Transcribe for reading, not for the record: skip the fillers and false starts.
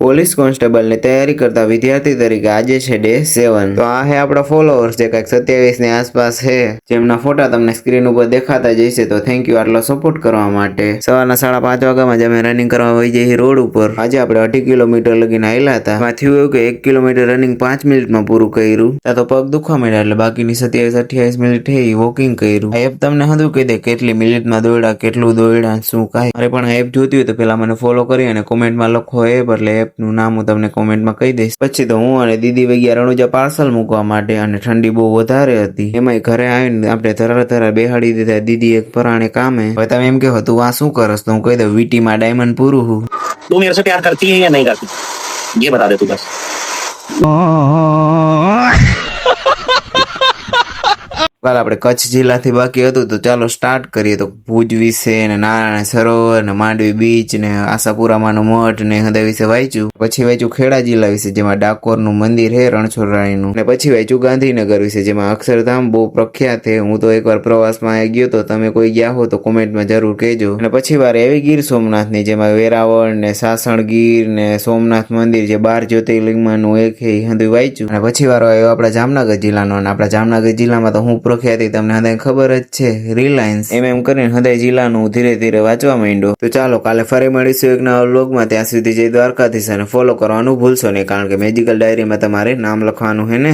Police કોન્સ્ટેબલની તૈયારી કરતા વિદ્યાર્થી તરીકે આજે છે ડે 7। તો આ હે આપણા ફોલોઅર્સ જે કંઈક 27 ની આસપાસ છે, જેમના ફોટા તમને સ્ક્રીન ઉપર દેખાતા જ હશે। તો થેન્ક યુ આટલો સપોર્ટ કરવા માટે। સવારના 5:30 વાગ્યામાં જ અમે રનિંગ કરવા વહી જઈએ રોડ ઉપર। આજે આપણે 2.5 કિલોમીટર લગીને આવેલા હતા। એમાં થયું એવું કે 1 કિલોમીટર રનિંગ 5 મિનિટમાં પૂરું કર્યું। ત્યાં તો પગ દુખવા માંડ્યા એટલે બાકીની 27-28 મિનિટ થઈ વોકિંગ કર્યું। આ એપ તમને હંધું કહી દે કેટલી મિનિટમાં દોડ્યા, કેટલું દોડ્યા, શું કાંઈ। અરે પણ આ એપ જોતી હોય તો પેલા મને ફોલો કરી અને કોમેન્ટમાં લખો એપ, એટલે એપનું નામ હું તમને કોમેન્ટમાં કહી દઈશ। પછી તો હું અને દીદી વહી ગયા રણુજા પાર્સલ મૂકવા માટે, અને ઠંડી બહુ વધારે હતી। એમાંય ઘરે આવીને આપણે ધરા બેહાડી દીધા દીદી એક પરાણે કામે। હવે તમે એમ કહો તું આ શું કરસ, તો હું કહી દઉં વીટીમાં ડાયમંડ પૂરું હું। तू मेरे से प्यार करती है या नहीं करती, ये बता दे तू बस। કાલ આપણે કચ્છ જિલ્લાથી બાકી હતું તો ચાલો સ્ટાર્ટ કરીએ। તો ભુજ વિશે ને નારાયણ સરોવર ને માંડવી બીચ ને આશાપુરામાંનો મઠ ને હૃદય વિશે વાંચ્યું। પછી વાંચ્યું ખેડા જિલ્લા વિશે, જેમાં ડાકોરનું મંદિર છે રણછોડરાણીનું। ને પછી વાંચ્યું ગાંધીનગર વિશે, જેમાં અક્ષરધામ બહુ પ્રખ્યાત છે। હું તો એકવાર પ્રવાસમાં ગયો તો, તમે કોઈ ગયા હો તો કોમેન્ટમાં જરૂર કહેજો। અને પછી વાર એવી ગીર સોમનાથની, જેમાં વેરાવળ ને સાસણગીર ને સોમનાથ મંદિર જે 12 જ્યોતિર્લિંગમાંનું એક છે એ હંધું વાંચ્યું। અને પછી વારો આવ્યો આપણા જામનગર જિલ્લાનો, અને આપણા જામનગર જિલ્લામાં તો હું પ્રખ્યાતિ તમને હદાય ખબર જ છે, રિલાયન્સ। એમ કરીને હદાય જિલ્લાનું ધીરે ધીરે વાંચવા માંડ્યો। તો ચાલો કાલે ફરી મળીશું એક નવા વ્લોગમાં। ત્યાં સુધી જય દ્વારકાધીશ, અને ફોલો કરવાનું ભૂલશો નહીં, કારણ કે મેજિકલ ડાયરીમાં તમારે નામ લખવાનું છે ને।